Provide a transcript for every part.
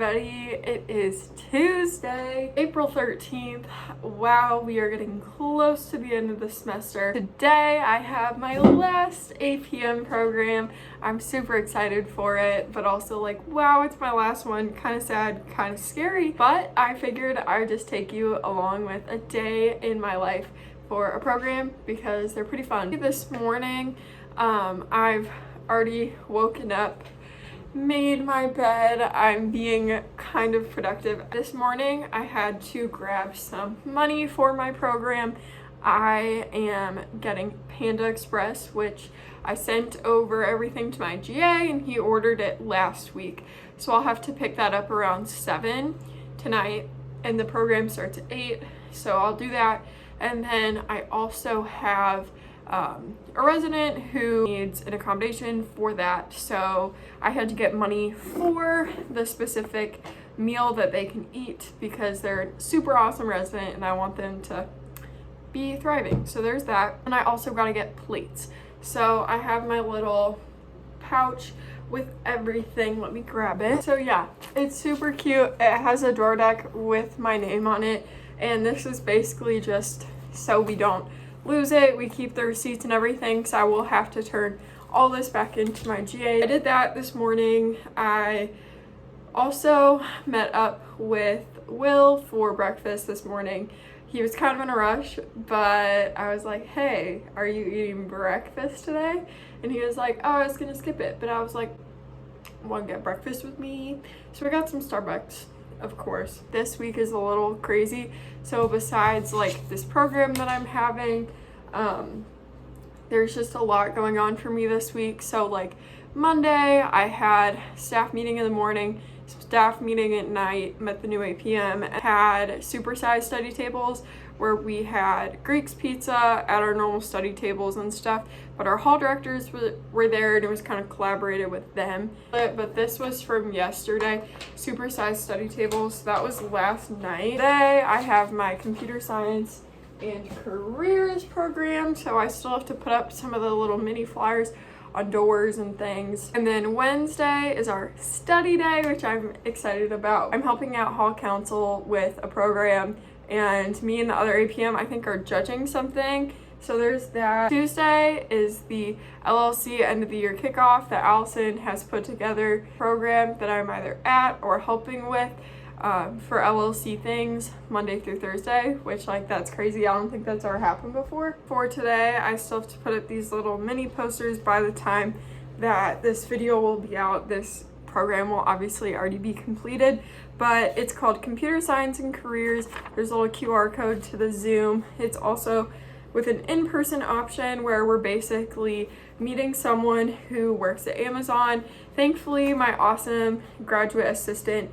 everybody. It is Tuesday, April 13th. Wow, we are getting close to the end of the semester. Today I have my last APM program. I'm super excited for it, but also like, wow, it's my last one. Kind of sad, kind of scary, but I figured I'd just take you along with a day in my life for a program because they're pretty fun. This morning, I've already woken up, made my bed. I'm being kind of productive. This morning I had to grab some money for my program. I am getting Panda Express, which I sent over everything to my GA and he ordered it last week. So I'll have to pick that up around 7 tonight and the program starts at 8. So I'll do that. And then I also have a resident who needs an accommodation for that, so I had to get money for the specific meal that they can eat because they're a super awesome resident and I want them to be thriving. So there's that. And I also got to get plates, so I have my little pouch with everything. Let me grab it. So yeah, it's super cute. It has a drawer deck with my name on it, and this is basically just so we don't lose it. We keep the receipts and everything, so I will have to turn all this back into my GA. I did that this morning. I also met up with Will for breakfast this morning. He was kind of in a rush, but I was like, hey, are you eating breakfast today? And he was like, oh, I was gonna skip it, but I was like, want to get breakfast with me? So we got some Starbucks. Of course, this week is a little crazy. So besides like this program that I'm having, there's just a lot going on for me this week. So like Monday, I had staff meeting in the morning, staff meeting at night, met the new APM, and had supersized study tables where we had Greek's pizza at our normal study tables and stuff, but our hall directors were there and it was kind of collaborated with them. But this was from yesterday, supersized study tables. So that was last night. Today I have my computer science and careers program, so I still have to put up some of the little mini flyers on doors and things. And then Wednesday is our study day, which I'm excited about. I'm helping out hall council with a program, and me and the other APM I think are judging something. So there's that. Tuesday is the LLC end of the year kickoff that Allison has put together, program that I'm either at or helping with for LLC things Monday through Thursday, which like that's crazy. I don't think that's ever happened before. For today, I still have to put up these little mini posters. By the time that this video will be out, this program will obviously already be completed, but it's called Computer Science and Careers. There's a little QR code to the Zoom. It's also with an in-person option where we're basically meeting someone who works at Amazon. Thankfully, my awesome graduate assistant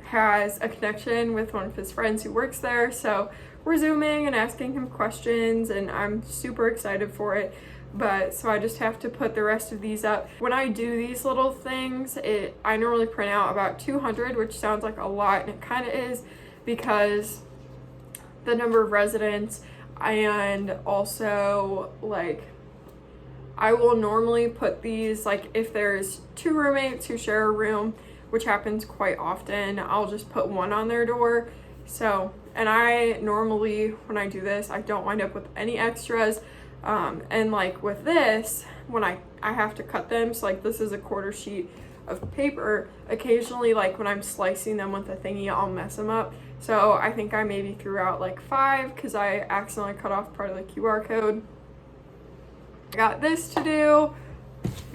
has a connection with one of his friends who works there, so we're Zooming and asking him questions, and I'm super excited for it. But so I just have to put the rest of these up. When I do these little things, I normally print out about 200, which sounds like a lot, and it kind of is because the number of residents, and also like I will normally put these, like if there's 2 roommates who share a room, which happens quite often, I'll just put one on their door. So, and I normally, when I do this, I don't wind up with any extras. And like with this, when I have to cut them, so like this is a 1/4 sheet of paper. Occasionally, like when I'm slicing them with a thingy, I'll mess them up. So I think I maybe threw out like 5 because I accidentally cut off part of the QR code. I got this to do,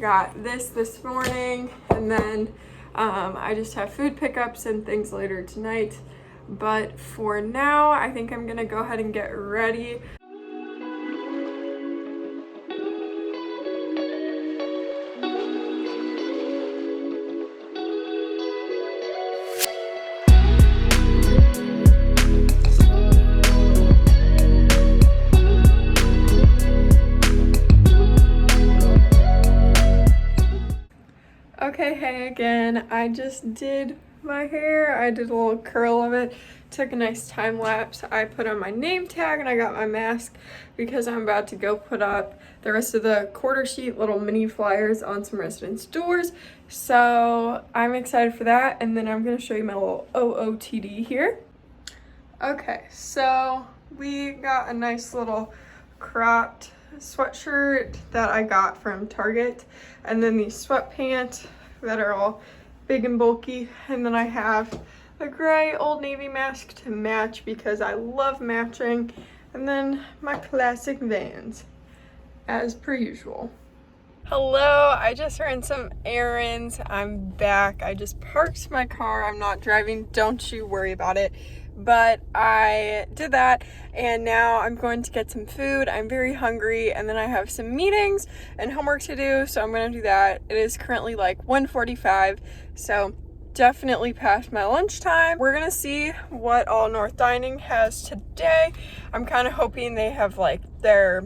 got this morning, and then I just have food pickups and things later tonight. But for now, I think I'm gonna go ahead and get ready. Okay, hey again. I just did my hair. I did a little curl of it, took a nice time lapse. I put on my name tag and I got my mask because I'm about to go put up the rest of the quarter sheet little mini flyers on some residents' doors. So I'm excited for that, and then I'm gonna show you my little OOTD here. Okay, so we got a nice little cropped sweatshirt that I got from Target, and then these sweatpants that are all big and bulky, and then I have a gray Old Navy mask to match because I love matching, and then my classic Vans as per usual. Hello, I just ran some errands. I'm back. I just parked my car. I'm not driving, don't you worry about it. But I did that, and now I'm going to get some food. I'm very hungry, and then I have some meetings and homework to do, so I'm gonna do that. It is currently like 1:45, so definitely past my lunchtime. We're gonna see what all North Dining has today. I'm kind of hoping they have like their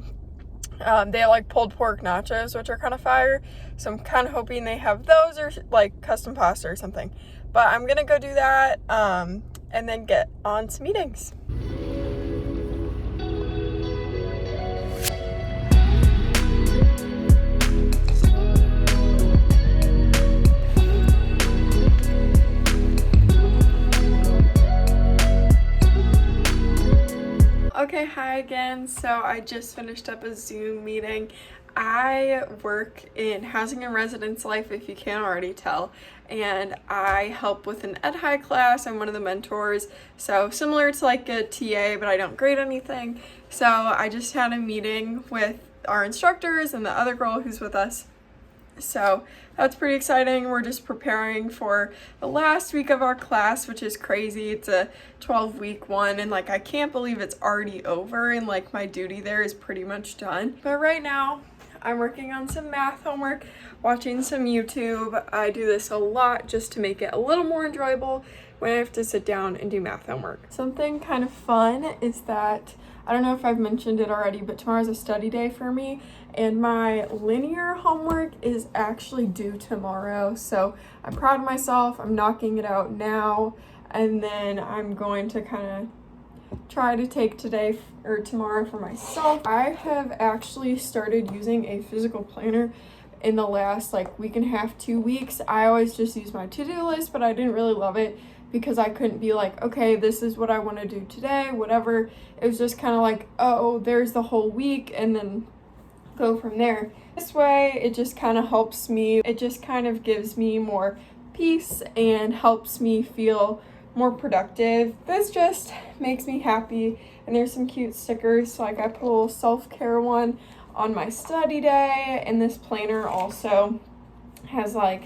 they have like pulled pork nachos, which are kind of fire. So I'm kind of hoping they have those, or like custom pasta or something. But I'm gonna go do that and then get on to meetings. Okay, hi again. So I just finished up a Zoom meeting. I work in housing and residence life, if you can't already tell, and I help with an Ed High class. I'm one of the mentors, so similar to like a TA, but I don't grade anything. So I just had a meeting with our instructors and the other girl who's with us. So that's pretty exciting. We're just preparing for the last week of our class, which is crazy. It's a 12-week one, and like I can't believe it's already over, and like my duty there is pretty much done. But right now I'm working on some math homework, watching some YouTube. I do this a lot just to make it a little more enjoyable when I have to sit down and do math homework. Something kind of fun is that, I don't know if I've mentioned it already, but tomorrow's a study day for me, and my linear homework is actually due tomorrow. So I'm proud of myself. I'm knocking it out now, and then I'm going to kind of try to take today or tomorrow for myself. I have actually started using a physical planner in the last like week and a half, 2 weeks. I always just use my to-do list, but I didn't really love it because I couldn't be like, okay, this is what I want to do today, whatever. It was just kind of like, oh, there's the whole week, and then go from there. This way, it just kind of helps me. It just kind of gives me more peace and helps me feel more productive. This just makes me happy. And there's some cute stickers. So like I put a little self-care one on my study day, and this planner also has like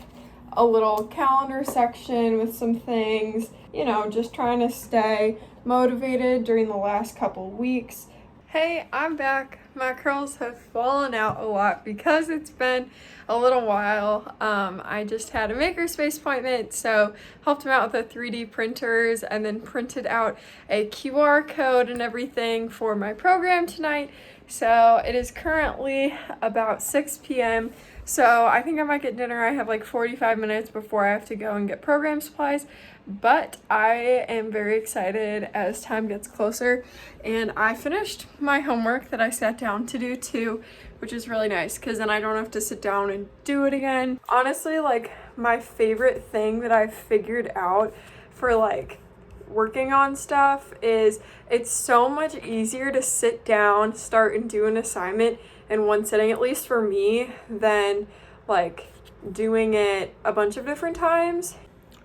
a little calendar section with some things, you know, just trying to stay motivated during the last couple weeks. Hey, I'm back. My curls have fallen out a lot because it's been a little while. I just had a makerspace appointment, so helped him out with the 3D printers and then printed out a QR code and everything for my program tonight. So it is currently about 6 p.m. So I think I might get dinner. I have like 45 minutes before I have to go and get program supplies, but I am very excited as time gets closer. And I finished my homework that I sat down to do too, which is really nice because then I don't have to sit down and do it again. Honestly, like my favorite thing that I've figured out for like working on stuff is it's so much easier to sit down, start and do an assignment in one sitting, at least for me, than like doing it a bunch of different times.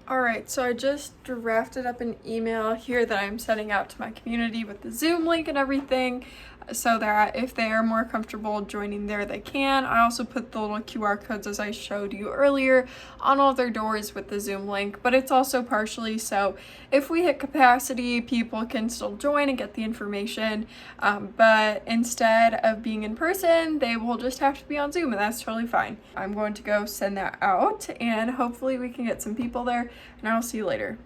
Alright, so I just drafted up an email here that I'm sending out to my community with the Zoom link and everything, so that if they are more comfortable joining there, they can. I also put the little QR codes, as I showed you earlier, on all their doors with the Zoom link, but it's also partially so if we hit capacity, people can still join and get the information, but instead of being in person, they will just have to be on Zoom, and that's totally fine. I'm going to go send that out, and hopefully we can get some people there, and I'll see you later.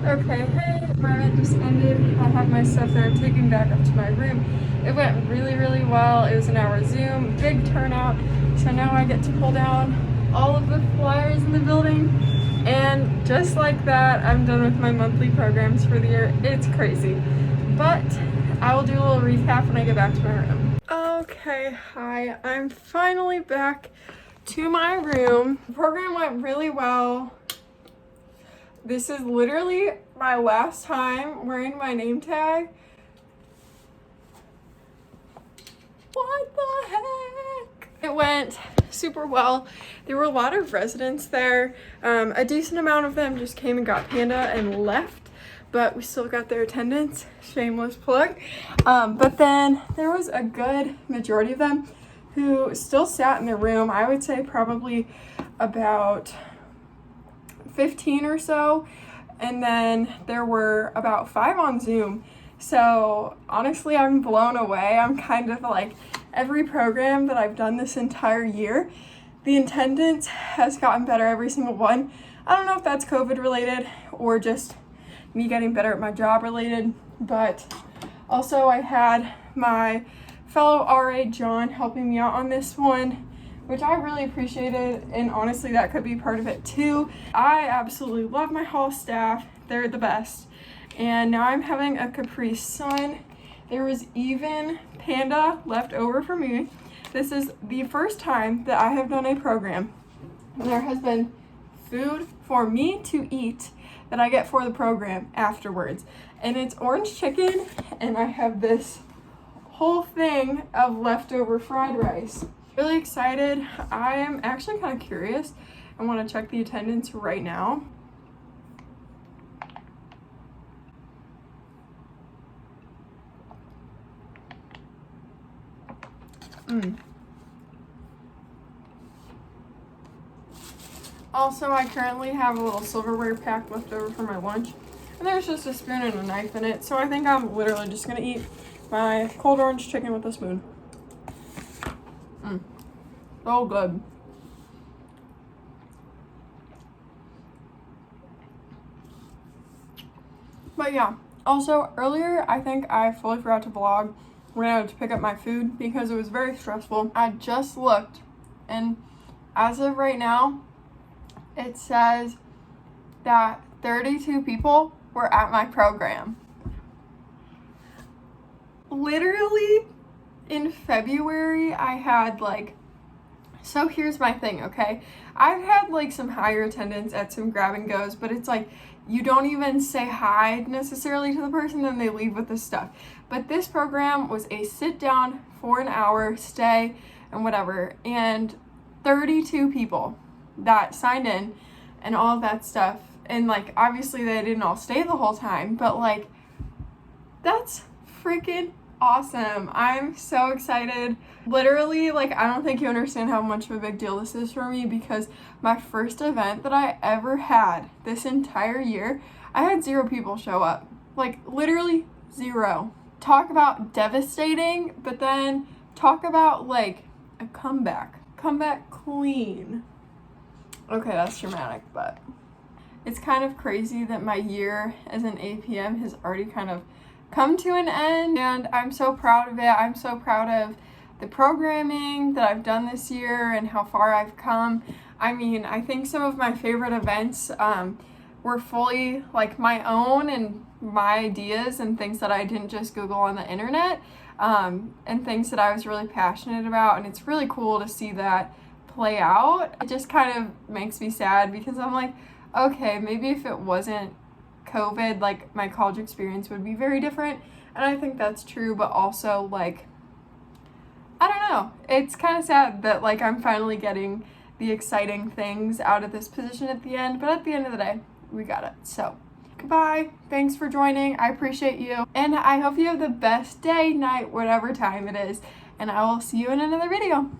Okay, hey, my rent just ended. I have my stuff that I'm taking back up to my room. It went really, really well. It was an hour Zoom, big turnout. So now I get to pull down all of the flyers in the building. And just like that, I'm done with my monthly programs for the year. It's crazy. But I will do a little recap when I get back to my room. Okay, hi. I'm finally back to my room. The program went really well. This is literally my last time wearing my name tag. What the heck? It went super well. There were a lot of residents there. A decent amount of them just came and got Panda and left, but we still got their attendance. Shameless plug. But then there was a good majority of them who still sat in their room. I would say probably about 15 or so, and then there were about 5 on Zoom. So honestly, I'm blown away. I'm kind of like, every program that I've done this entire year, the attendance has gotten better every single one. I don't know if that's COVID related or just me getting better at my job related, but also I had my fellow RA John helping me out on this one, which I really appreciated, and honestly that could be part of it too. I absolutely love my hall staff. They're the best. And now I'm having a Capri Sun. There was even Panda left over for me. This is the first time that I have done a program. There has been food for me to eat that I get for the program afterwards. And it's orange chicken, and I have this whole thing of leftover fried rice. Really excited. I am actually kind of curious. I want to check the attendance right now. Also, I currently have a little silverware pack left over for my lunch, and there's just a spoon and a knife in it, so I think I'm literally just gonna eat my cold orange chicken with a spoon. So good. But yeah, also earlier I think I fully forgot to vlog when I had to pick up my food because it was very stressful. I just looked, and as of right now, it says that 32 people were at my program. Literally in February, I had so here's my thing, okay? I've had some higher attendance at some grab and goes, but it's you don't even say hi necessarily to the person, then they leave with the stuff. But this program was a sit down for an hour, stay, and whatever. And 32 people that signed in and all of that stuff. And obviously they didn't all stay the whole time, but that's freaking awesome. I'm so excited. Literally, I don't think you understand how much of a big deal this is for me, because my first event that I ever had this entire year, I had 0 people show up. Literally 0. Talk about devastating, but then talk about a comeback. Comeback clean. Okay, that's dramatic, but it's kind of crazy that my year as an APM has already kind of come to an end, and I'm so proud of it. I'm so proud of the programming that I've done this year and how far I've come. I mean, I think some of my favorite events were fully my own and my ideas and things that I didn't just Google on the internet, and things that I was really passionate about, and it's really cool to see that play out. It just kind of makes me sad because I'm okay, maybe if it wasn't COVID, my college experience would be very different, and I think that's true, but also I don't know, it's kind of sad that I'm finally getting the exciting things out of this position at the end, but at the end of the day, we got it. So goodbye, thanks for joining, I appreciate you, and I hope you have the best day, night, whatever time it is, and I will see you in another video.